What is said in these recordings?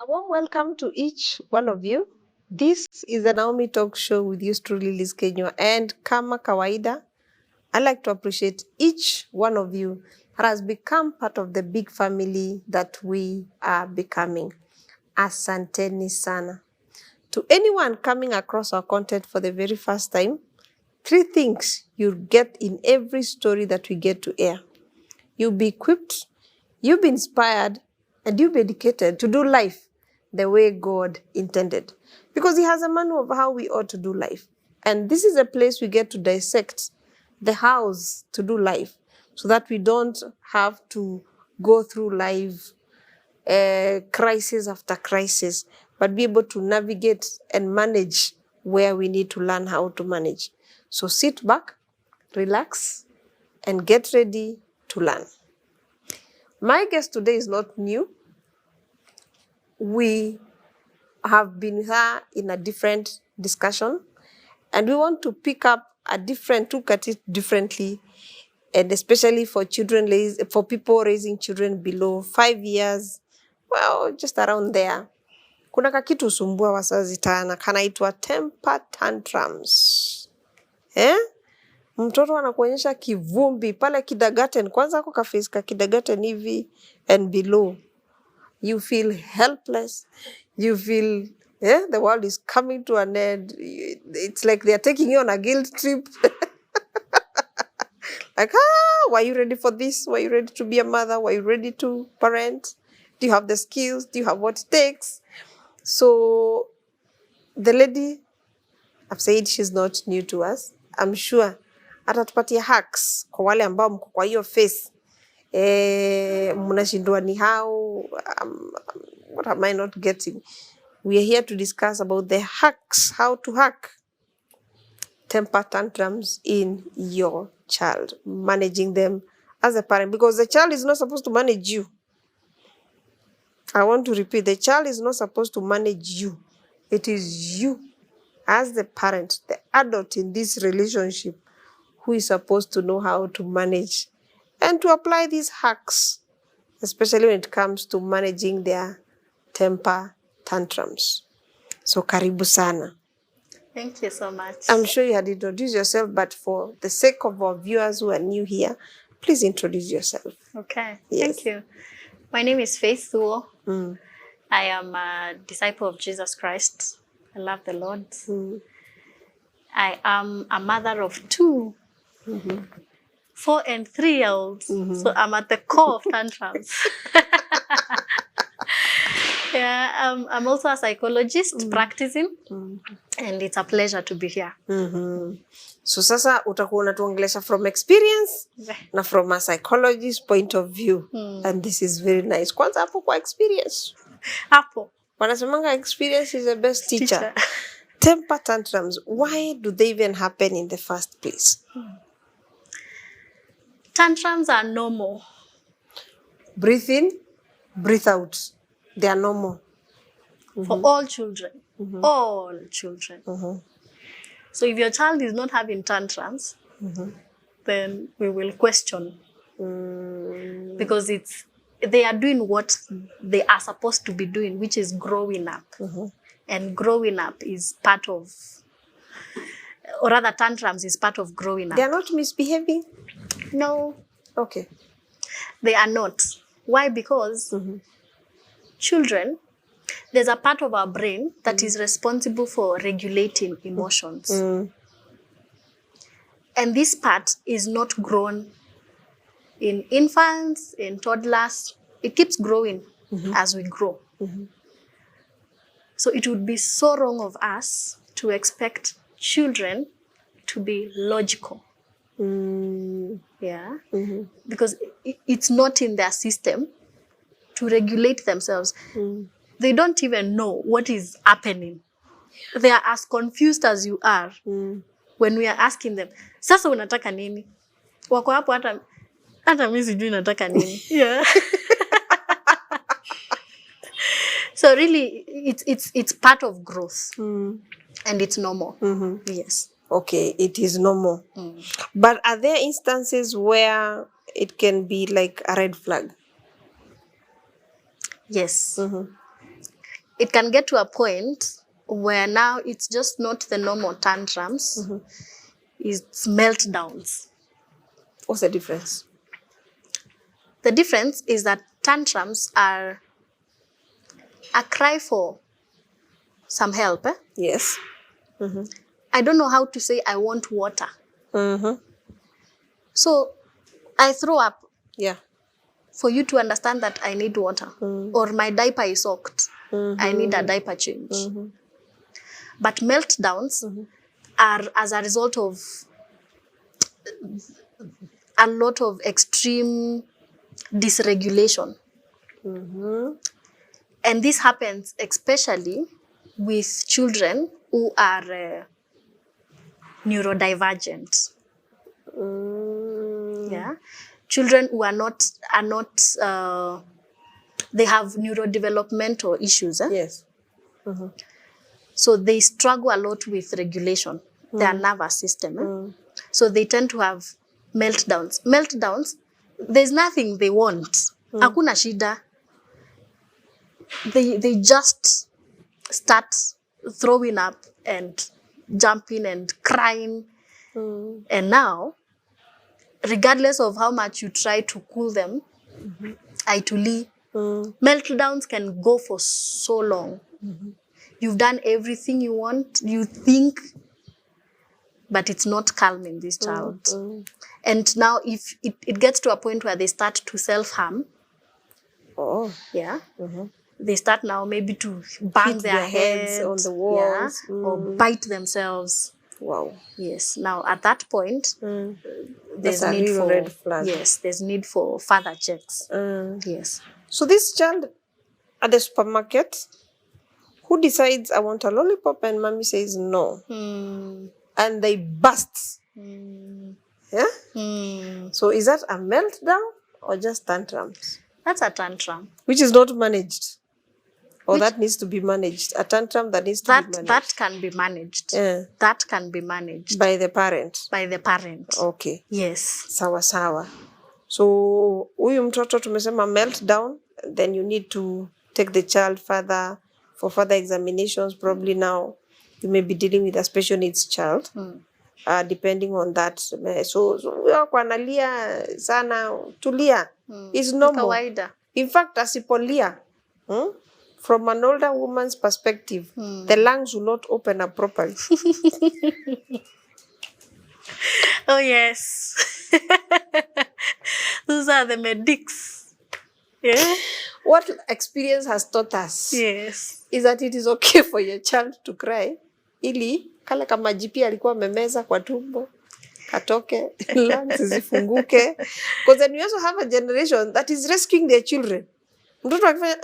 warm welcome to each one of you. This is the Naomi Talk Show with yours truly, Liz Kenywa. And kama kawaida, I'd like to appreciate each one of you that has become part of the big family that we are becoming. Asanteni sana. To anyone coming across our content for the very first time, 3 things you'll get in every story that we get to air. You'll be equipped, you'll be inspired, and you'll be educated to do life the way God intended. Because He has a manual of how we ought to do life. And this is a place we get to dissect the hows to do life so that we don't have to go through life crisis after crisis, but be able to navigate and manage where we need to learn how to manage. So sit back, relax, and get ready to learn. My guest today is not new. We have been here in a different discussion, and we want to pick up look at it differently, and especially for for people raising children below 5 years, well, just around there. Kuna kakitu sumbua wazazi tana, kanaitwa temper tantrums. Mtoto anakuonyesha kivumbi pale kindergarten, kwanza ako kaface ka kindergarten hivi and below. You feel helpless. You feel the world is coming to an end. It's like they're taking you on a guilt trip. Like, were you ready for this? Were you ready to be a mother? Were you ready to parent? Do you have the skills? Do you have what it takes? So the lady, I've said she's not new to us. I'm sure atatupatia hacks kwa wale ambao mko kwa hiyo face. Mnashindwa ni how, what am I not getting? We are here to discuss about the hacks, how to hack temper tantrums in your child, managing them as a parent, because the child is not supposed to manage you. I want to repeat, the child is not supposed to manage you. It is you as the parent, the adult in this relationship, who is supposed to know how to manage and to apply these hacks, especially when it comes to managing their temper tantrums. So karibu sana. Thank you so much. I'm sure you had introduced yourself, but for the sake of our viewers who are new here, please introduce yourself. Okay, Yes. Thank you. My name is Faith Thuo. I am a disciple of Jesus Christ. I love the Lord. I am a mother of 2, 4 and 3-year-olds. So I'm at the core of tantrums. Yeah, I'm also a psychologist practicing, and it's a pleasure to be here. So sasa utakuwa unatuongelesha from experience na from a psychologist point of view. And this is very nice. Kwanza hapo kwa experience. Hapo. Wanasemanga experience is the best teacher. Temper tantrums, why do they even happen in the first place? Tantrums are normal. Breathe in, breathe out. They are normal. For all children. All children. So if your child is not having tantrums, then we will question. Because they are doing what they are supposed to be doing, which is growing up. And growing up is part of, or rather tantrums is part of growing up. They are not misbehaving? No. Okay. They are not. Why? Because children, there's a part of our brain that is responsible for regulating emotions. And this part is not grown in infants, in toddlers. It keeps growing as we grow. So it would be so wrong of us to expect children to be logical. Yeah. Because it's not in their system to regulate themselves. They don't even know what is happening. They are as confused as you are when we are asking them, sasa unataka nini? Wako hapo hata mimi sijui nataka nini. Yeah. So really, it's part of growth. And it's normal. Yes. Okay, it is normal. But are there instances where it can be like a red flag? Yes. it can get to a point where now it's just not the normal tantrums, it's meltdowns. What's the difference? The difference is that tantrums are a cry for some help. Yes. I don't know how to say I want water. So I throw up Yeah. for you to understand that I need water. Or my diaper is soaked. I need a diaper change. But meltdowns are as a result of a lot of extreme dysregulation. And this happens especially with children who are neurodivergent. Yeah, children who are not they have neurodevelopmental issues. Yes. So they struggle a lot with regulation, their nervous system. So they tend to have meltdowns. Meltdowns, there's nothing they want. Hakuna shida. They just start throwing up and jumping and crying. And now, regardless of how much you try to cool them, meltdowns can go for so long. You've done everything you want, you think, but it's not calming this child. And now if it gets to a point where they start to self-harm, they start now maybe to bang Hit their heads on the walls. or bite themselves. Wow. Yes. Now at that point, there's That's a need real for red flag. yes, there's need for further checks. Yes. So this child at the supermarket, who decides I want a lollipop and mommy says no, and they burst. Yeah. So is that a meltdown or just tantrums? That's a tantrum. Which is not managed, or that needs to be managed. A tantrum that needs to be managed. That can be managed. Yeah. That can be managed By the parent. by the parent. Okay. Yes. Sawa sawa. So huyu mtoto tumesema meltdown, then you need to take the child further for further examinations. Probably now you may be dealing with a special needs child. Depending on that. So kuanalia sana, tulia. Is normal. Kawaida. In fact, asipolia, from an older woman's perspective, the lungs will not open up properly. Oh, yes. Those are the medics. Yeah. What experience has taught us Yes. is that it is okay for your child to cry, ili kale kama jipi alikuwa memeza kwa tumbo katoke, lungs zifunguke. Because then we also have a generation that is rescuing their children. Mtoto akifanya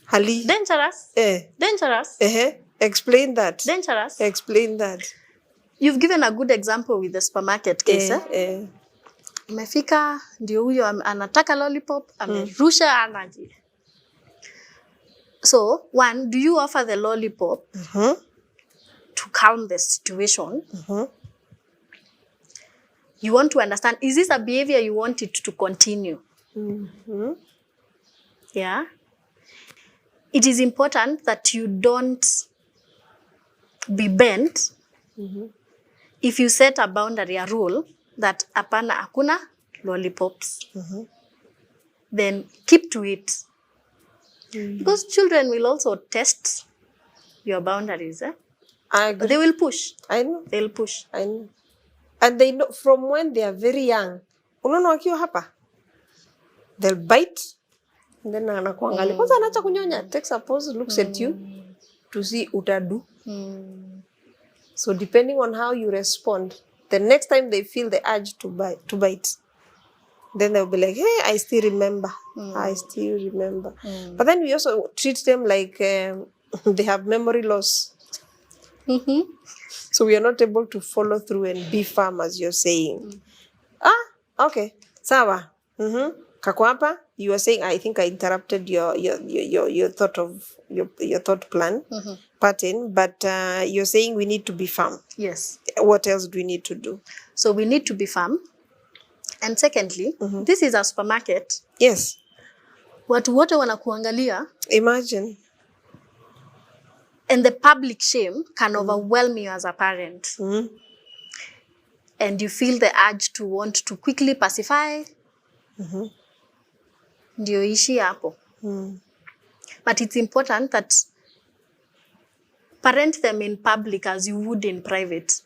hali. Dangerous. Dangerous. Explain that. Dangerous. Explain that. You've given a good example with the supermarket case. Umefika, ndio huyo anataka lollipop, amerusha anaji. So, one, do you offer the lollipop to calm the situation? You want to understand, is this a behavior you want it to continue? Yeah. It is important that you don't be bent if you set a boundary, a rule, that apana hakuna lollipops. Then keep to it. Because children will also test your boundaries. I agree. They will push. I know. They'll push. I know. And they know from when they are very young. Unaona wakiwa hapa. They'll bite. And then anakuangalia. Kwanza anaacha kunyonya. Takes a pause, looks at you to see utadu. So depending on how you respond, the next time they feel the urge to bite, then they'll be like, hey, I still remember. I still remember. But then we also treat them like they have memory loss. So we are not able to follow through and be firm, as you're saying. Okay. Sawa. Kako hapa, you were saying, I think I interrupted your thought of your thought plan pattern, but you're saying we need to be firm. Yes. What else do we need to do? So we need to be firm. And secondly, this is a supermarket. Yes. watu wote wanakuangalia. Imagine. And the public shame can overwhelm you as a parent. And you feel the urge to want to quickly pacify. Ndio ishi hapo. But it's important that parent them in public as you would in private.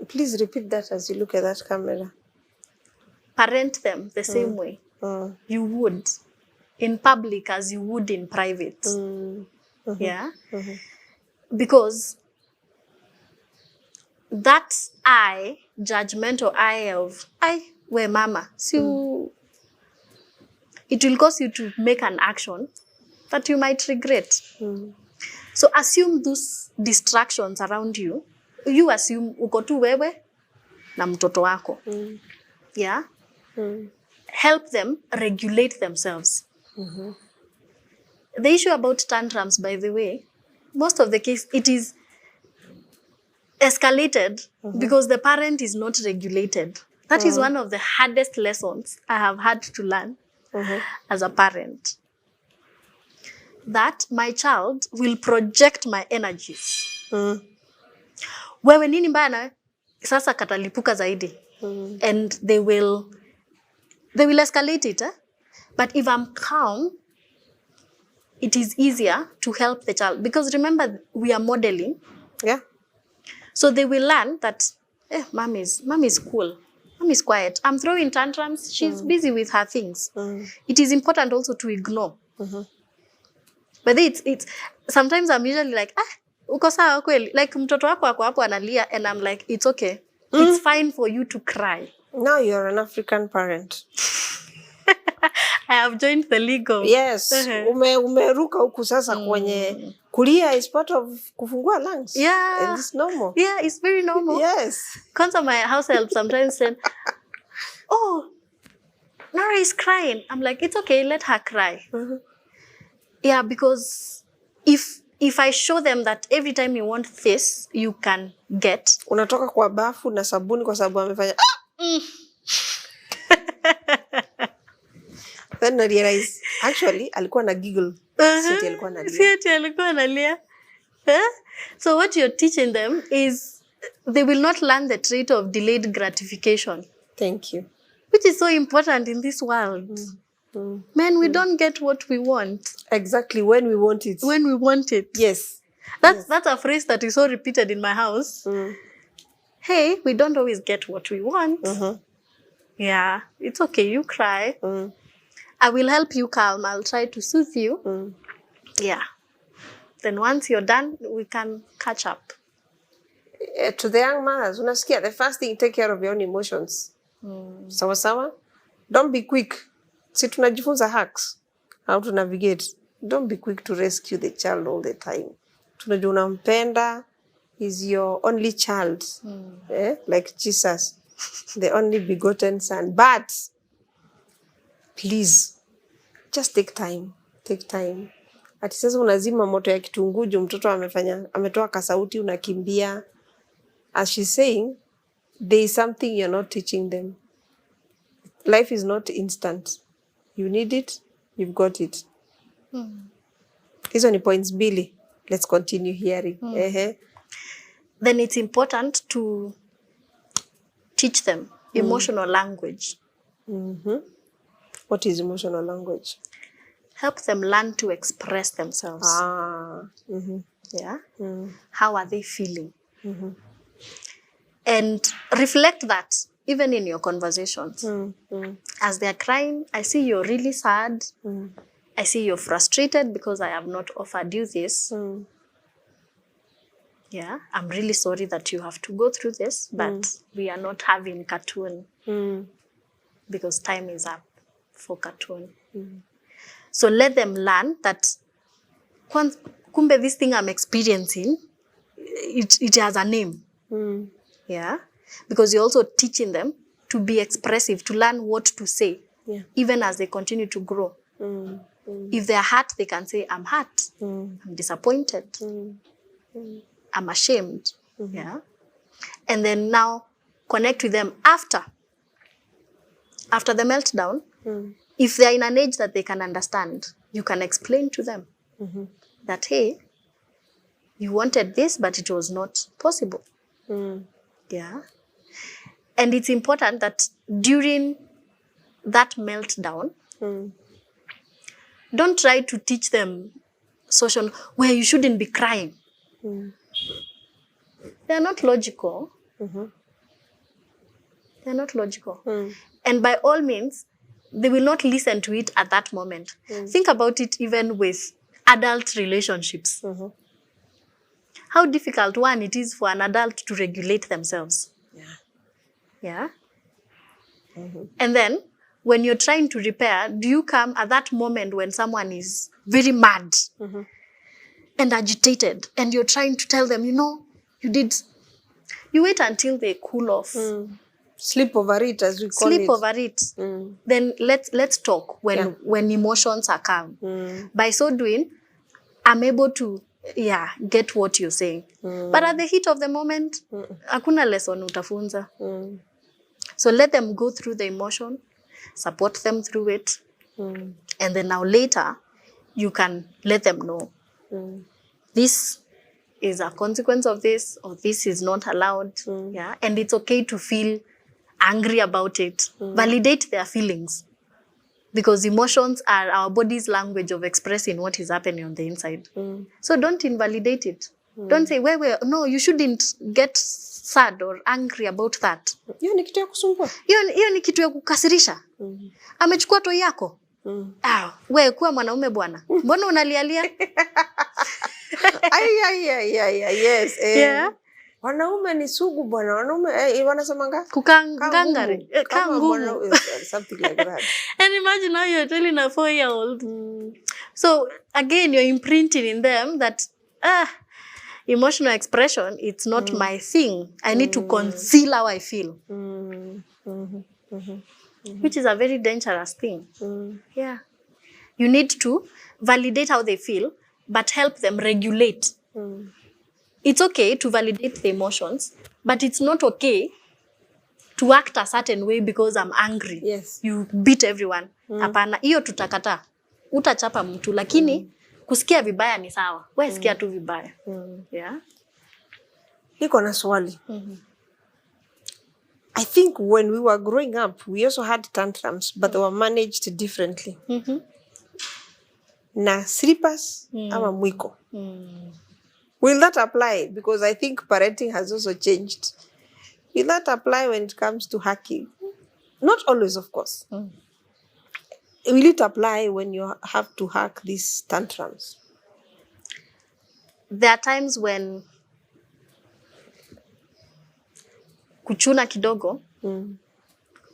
Please repeat that as you look at that camera. Parent them the same way you would in public as you would in private. Yeah? Because that judgmental eye of, where mama, so it will cause you to make an action that you might regret. So assume those distractions around you. You assume uko tu wewe na mtoto wako. Yeah? Help them regulate themselves. The issue about tantrums, by the way, most of the case, it is escalated because the parent is not regulated. That is one of the hardest lessons I have had to learn as a parent. That my child will project my energies. Wewe nini mbaya sasa katalipuka zaidi. And they will escalate it. But if I'm calm, it is easier to help the child. Because remember, we are modeling. Yeah. So they will learn that, mom is cool. Mom is quiet. I'm throwing tantrums. She's busy with her things. It is important also to ignore. But it's sometimes I'm usually like, uko sawa kweli? Like mtoto wako ako hapo analia, and I'm like, it's okay. It's fine for you to cry. Now you're an African parent. I have joined the league of... Yes. Umeruka huku sasa kwenye kulia is part of kufungua lungs. Yeah. And it's normal. Yeah, it's very normal. Yes. Kwanza my house help sometimes said, oh, Nora is crying. I'm like, it's okay, let her cry. Yeah, because if I show them that every time you want this, you can get. Unatoka kwa bafu na sabuni kwa sababu amefanya. Then I realize, actually, alikuwa na giggle. Siti alikuwa na lia. Siti alikuwa na lia. So what you're teaching them is they will not learn the trait of delayed gratification. Thank you. Which is so important in this world. Man, we don't get what we want. Exactly, when we want it. When we want it. Yes. That's a phrase that is so repeated in my house. Hey, we don't always get what we want. Yeah, it's okay, you cry. I will help you calm. I'll try to soothe you. Yeah. Then once you're done, we can catch up. To the young mothers, unasikia, the first thing, take care of your own emotions. Sawa sawa? Don't be quick. Si tunajifunza hacks, how to navigate. Don't be quick to rescue the child all the time. Tunajua unampenda, is your only child. Like Jesus, the only begotten son. But please, just take time. Take time. Ati sasa unazima moto ya kitunguju, mtoto ametoa kasauti, unakimbia. As she's saying, there is something you're not teaching them. Life is not instant. You need it, you've got it. Hizo ni points mbili. Let's continue hearing. Then it's important to teach them emotional language. What is emotional language? Help them learn to express themselves. Yeah. How are they feeling? And reflect that even in your conversations. As they're crying, I see you're really sad. I see you're frustrated because I have not offered you this. Yeah, I'm really sorry that you have to go through this, but we are not having cartoon because time is up for cartoon. So let them learn that kumbe this thing I'm experiencing, it has a name. Yeah, because you're also teaching them to be expressive, to learn what to say, even as they continue to grow. If they're hurt, they can say, I'm hurt, I'm disappointed, I'm ashamed. Yeah, and then now connect with them after the meltdown. if they're in an age that they can understand, you can explain to them that, hey, you wanted this, but it was not possible. Yeah. And it's important that during that meltdown, don't try to teach them social where you shouldn't be crying. They're not logical. They're not logical. And by all means, they will not listen to it at that moment. Think about it even with adult relationships. How difficult, one, it is for an adult to regulate themselves. Yeah. And then, when you're trying to repair, do you come at that moment when someone is very mad and agitated, and you're trying to tell them, you know, you wait until they cool off. Sleep over it, as we call it. Sleep over it. Then let's talk when emotions are calm. By so doing, I'm able to get what you're saying. But at the heat of the moment, hakuna lesson utafunza. So let them go through the emotion, support them through it, and then now later, you can let them know this is a consequence of this, or this is not allowed. Yeah, and it's okay to feel angry about it. Validate their feelings, because emotions are our body's language of expressing what is happening on the inside. So don't invalidate it. Don't say, no, you shouldn't get sad or angry about that. Hiyo ni kitu ya kusumbua. Hiyo ni kitu ya kukasirisha. Amechukua toi yako. We kuwa mwanaume bwana. Mbona unalialia? Yes. Yeah. Wanaume ni sugu bwana. Wanaume wanasemanga Kukangangare. Kangumu. Something like that. And imagine how you're telling a 4-year-old. So again, you're imprinting in them that emotional expression, it's not my thing. I need to conceal how I feel. Which is a very dangerous thing. Yeah. You need to validate how they feel, but help them regulate. It's okay to validate the emotions, but it's not okay to act a certain way because I'm angry. Yes. You beat everyone. Hapana, hiyo tutakataa. Utachapa mtu, lakini kusikia vibaya ni sawa. Wewe sikia tu vibaya. Yeah. Niko na swali. I think when we were growing up, we also had tantrums, but they were managed differently. Na slippers ama mwiko. Will that apply? Because I think parenting has also changed. Will that apply when it comes to hacking? Not always, of course. Will it apply when you have to hack these tantrums? There are times when kuchuna kidogo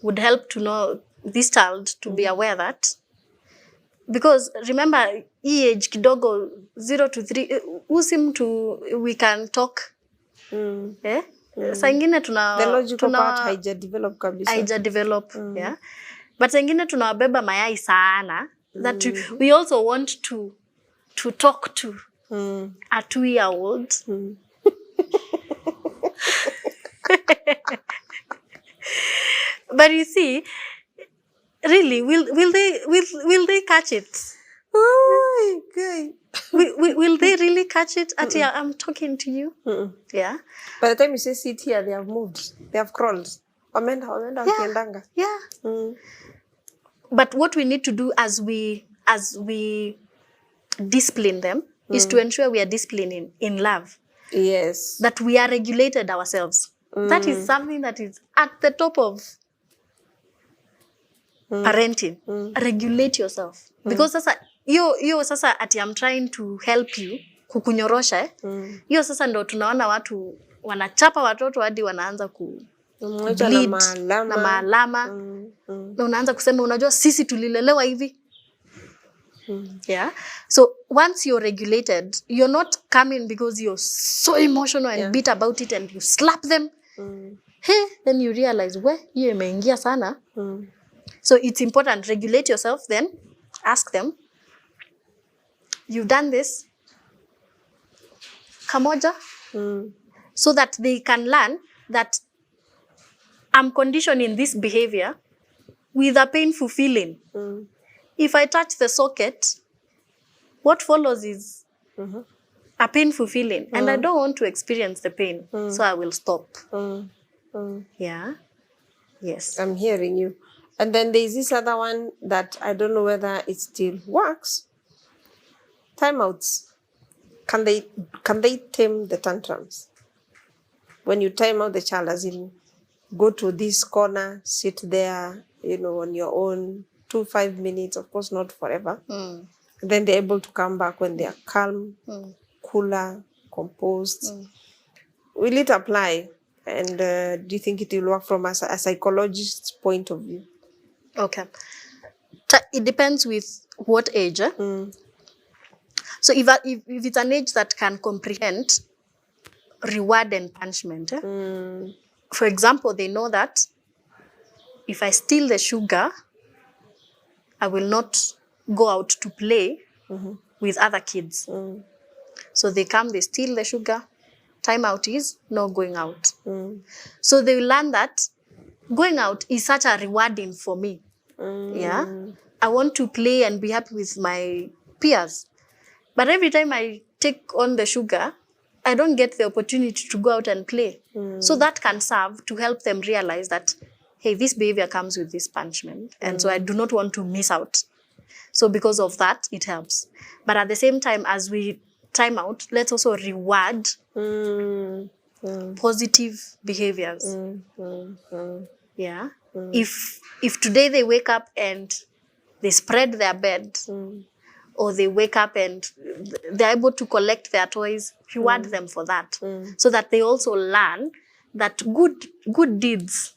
would help to know this child to be aware that, because remember age kidogo 0 to 3 usi mtu we can talk. Saa ingine the logical part haijadevelop kabisa. Haijadevelop, yeah. But saa ingine tunawabeba mayai sana that we also want to talk to a 2-year-old. But you see, really, will they catch it? Oh, okay. Will they really catch it? Atia, I'm talking to you. Yeah. By the time you say sit here, they have moved. They have crawled. Wamenda wakiendanga. Yeah. But what we need to do as we discipline them is to ensure we are disciplining in love. Yes. That we are regulated ourselves. That is something that is at the top of parenting. Regulate yourself. Because sasa hiyo sasa ati I'm trying to help you kukunyorosha hiyo sasa ndo tunaona watu wanachapa watoto hadi wanaanza bleed na maalama na unaanza kusema unajua sisi tulilelewa hivi. Yeah. So once you're regulated, you're not coming because you're so emotional and beat about it and you slap them. Then you realize, hiyo imeingia sana. So it's important, regulate yourself, then ask them, you've done this, kamoja, so that they can learn that I'm conditioning this behavior with a painful feeling. If I touch the socket, what follows is a painful feeling. And I don't want to experience the pain. So I will stop. Yeah. Yes. I'm hearing you. And then there's this other one that I don't know whether it still works. Timeouts. Can they tame the tantrums? When you time out the child, as in go to this corner, sit there, on your own, 5 minutes, of course not forever. Then they're able to come back when they are calm, cooler, composed. Will it apply? And do you think it will work from a psychologist's point of view? Okay. It depends with what age. So if it's an age that can comprehend reward and punishment, for example, they know that if I steal the sugar, I will not go out to play with other kids. So they come, they steal the sugar. Time out is no going out. So they will learn that going out is such a rewarding for me. Yeah, I want to play and be happy with my peers. But every time I take on the sugar, I don't get the opportunity to go out and play. So that can serve to help them realize that, hey, this behavior comes with this punishment. And so I do not want to miss out. So because of that, it helps. But at the same time, as we time out, let's also reward positive behaviors. Yeah. If today they wake up and they spread their bed, or they wake up and they're able to collect their toys, reward them for that. So that they also learn that good deeds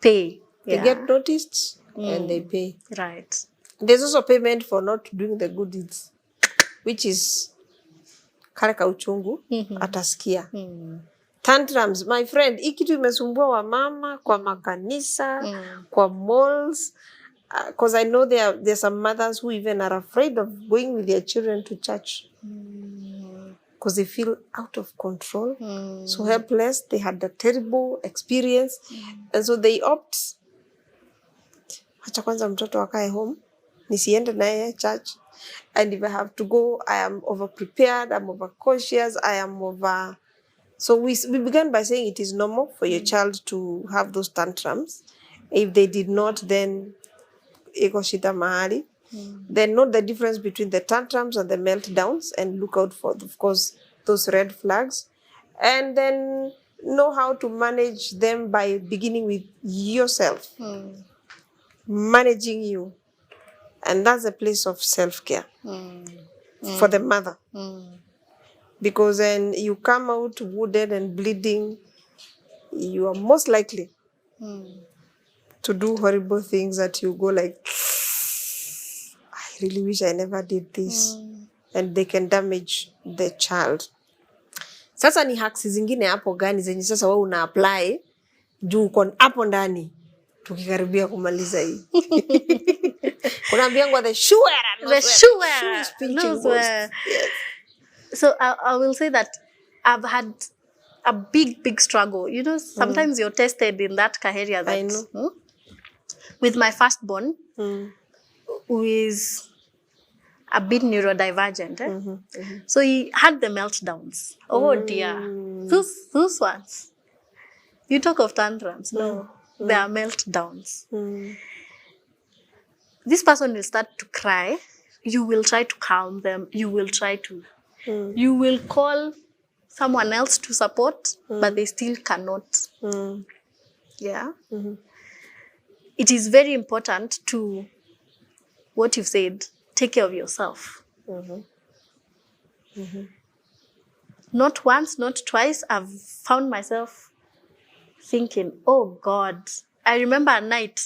pay. They get noticed and they pay. Right. There's also payment for not doing the good deeds, which is kareka uchungu atasikia. Tantrums, my friend, hii kitu imesumbua wamama kwa makanisa, kwa malls. Because I know there are some mothers who even are afraid of going with their children to church. Because they feel out of control, so helpless. They had a terrible experience. And so they opt, acha kwanza mtoto akae home, nisiende naye church. And if I have to go, I am over prepared, I'm over cautious, I am over... So we began by saying it is normal for your child to have those tantrums. If they did not, then iko shida mahali. Then know the difference between the tantrums and the meltdowns and look out for, of course, those red flags. And then know how to manage them by beginning with yourself. Managing you. And that's a place of self-care for the mother. Because when you come out wounded and bleeding, you are most likely to do horrible things that you go like, I really wish I never did this. And they can damage the child. Sasa ni hacks zingine hapo gani zenye sasa wewe una apply juu uko hapo ndani tukikaribia kumaliza hii. Unaambiwa the shoe wearer. So I will say that I've had a big struggle. Sometimes you're tested in that area. That, I know. With my firstborn, who is a bit neurodivergent. So he had the meltdowns. Oh dear. Those ones. You talk of tantrums. No, they are meltdowns. This person will start to cry. You will try to calm them. You will try to... You will call someone else to support, but they still cannot. Yeah. It is very important to, what you've said, take care of yourself. Not once, not twice, I've found myself thinking, oh God. I remember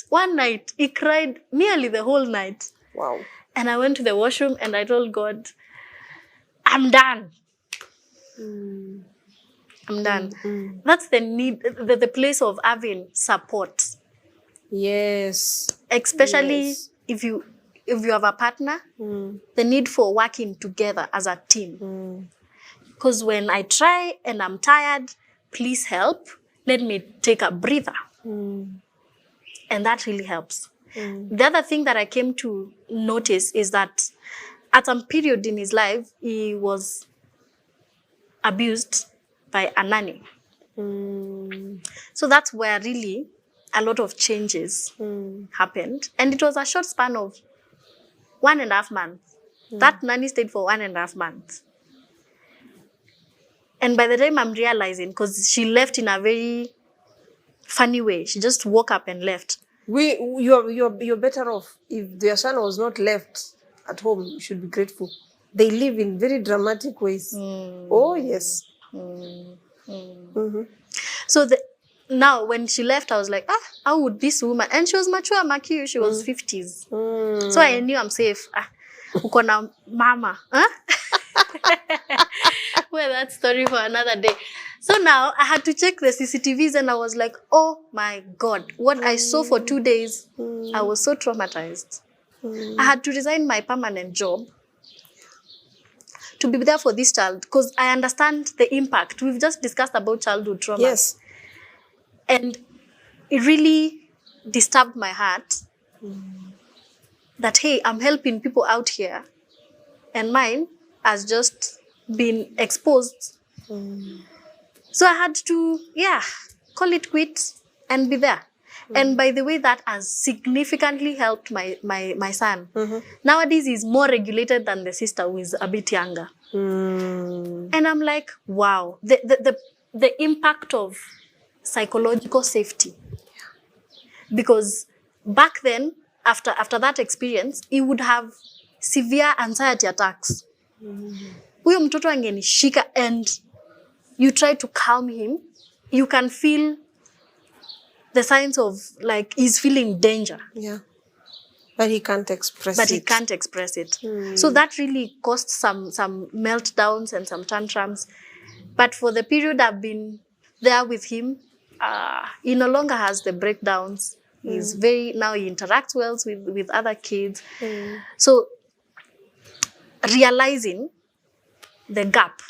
one night, he cried nearly the whole night. Wow. And I went to the washroom and I told God, I'm done. I'm done. That's the need, the place of having support. Yes. Especially if you have a partner, the need for working together as a team. Because when I try and I'm tired, please help. Let me take a breather. And that really helps. The other thing that I came to notice is that at some period in his life, he was abused by a nanny. So that's where really a lot of changes happened. And it was a short span of 1.5 months. That nanny stayed for 1.5 months. And by the time I'm realizing, because she left in a very funny way, she just woke up and left. You're better off. If their son was not left at home, you should be grateful. They live in very dramatic ways. Oh, yes. So now when she left, I was like, how would this woman? And she was mature, Maki, she was 50s. So I knew I'm safe. Uko na mama. Huh? Well, that story for another day. So now I had to check the CCTVs and I was like, oh my God, what I saw for 2 days, I was so traumatized. I had to resign my permanent job to be there for this child because I understand the impact. We've just discussed about childhood trauma. Yes. And it really disturbed my heart that, hey, I'm helping people out here and mine has just been exposed. So I had to, call it quits and be there. And by the way, that has significantly helped my son. Nowadays, he's more regulated than the sister who is a bit younger. And I'm like, wow, the impact of psychological safety. Because back then, after that experience, he would have severe anxiety attacks. Huyo mtoto angenishika and you try to calm him, you can feel the signs of like he's feeling danger. Yeah. But he can't express it. So that really caused some meltdowns and some tantrums. But for the period I've been there with him, he no longer has the breakdowns. He's now he interacts well with other kids. So realizing the gap.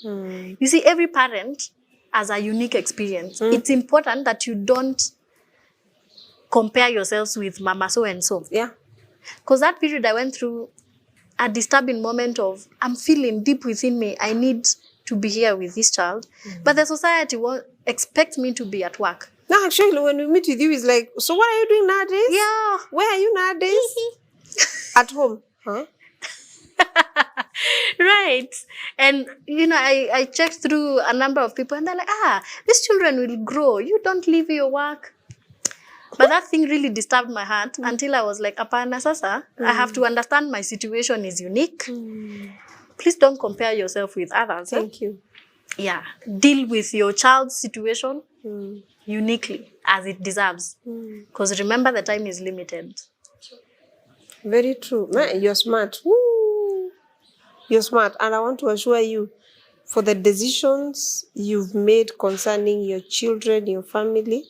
You see, every parent has a unique experience. It's important that you don't compare yourselves with mama so-and-so. Yeah. Because that period I went through a disturbing moment of, I'm feeling deep within me, I need to be here with this child. But the society won't expect me to be at work. No, actually, when we meet with you, it's like, so what are you doing nowadays? Yeah. Where are you nowadays? At home. Huh? Right. And, I checked through a number of people and they're like, these children will grow. You don't leave your work. But that thing really disturbed my heart until I was like, apana sasa, I have to understand my situation is unique. Please don't compare yourself with others. Thank you. Yeah. Deal with your child's situation uniquely as it deserves. Because remember, the time is limited. Very true. Man, you're smart. Woo! You're smart. And I want to assure you, for the decisions you've made concerning your children, your family,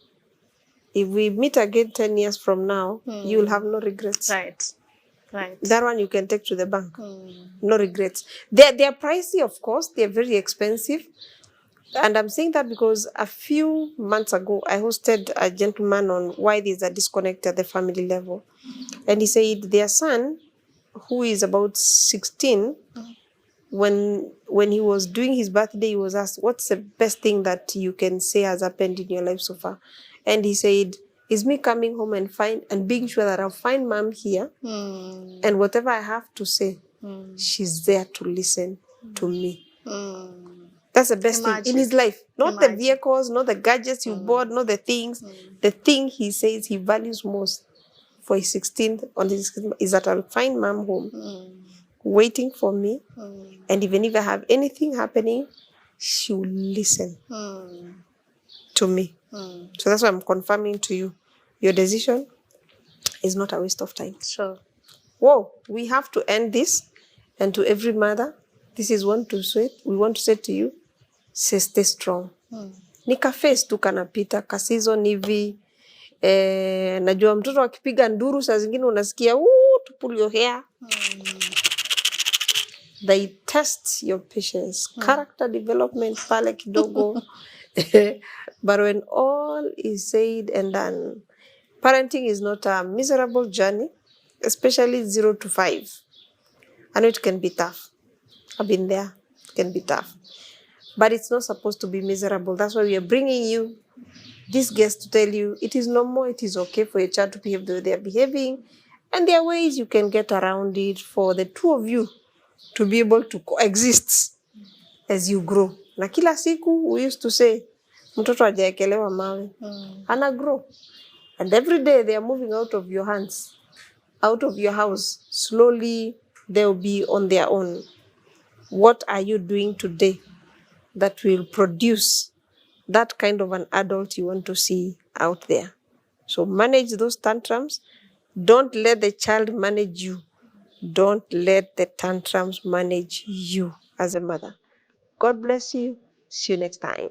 if we meet again 10 years from now, you'll have no regrets. Right. That one you can take to the bank. No regrets. They're pricey, of course. They're very expensive. And I'm saying that because a few months ago, I hosted a gentleman on why there's a disconnect at the family level. And he said their son, who is about 16, when he was doing his birthday, he was asked, what's the best thing that you can say has happened in your life so far? And he said, it's me coming home and being sure that I'll find mom here. And whatever I have to say, she's there to listen to me. That's the best thing in his life. Not the vehicles, not the gadgets you bought, not the things. The thing he says he values most for his 16th is that I'll find mom home, waiting for me. And even if I have anything happening, she will listen to me. So that's why I'm confirming to you. Your decision is not a waste of time. Sure. Whoa, we have to end this. And to every mother, this is one to say. We want to say to you, stay strong. Ni ka face tu kanapita, ka season hivi. Najua mtoto akipiga nduru saa zingine unasikia, to pull your hair. They test your patience. Character development pale kidogo. But when all is said and done, Parenting is not a miserable journey, especially 0 to 5. I know it can be tough. I've been there. It can be tough. But it's not supposed to be miserable. That's why we are bringing you this guest to tell you it is normal, it is okay for your child to behave the way they are behaving, and there are ways you can get around it for the two of you to be able to coexist as you grow. Na kila siku we used to say, mtoto hajaekelewa mawe, ana grow. And every day they are moving out of your hands, out of your house. Slowly they'll be on their own. What are you doing today that will produce that kind of an adult you want to see out there? So manage those tantrums. Don't let the child manage you. Don't let the tantrums manage you as a mother. God bless you. See you next time.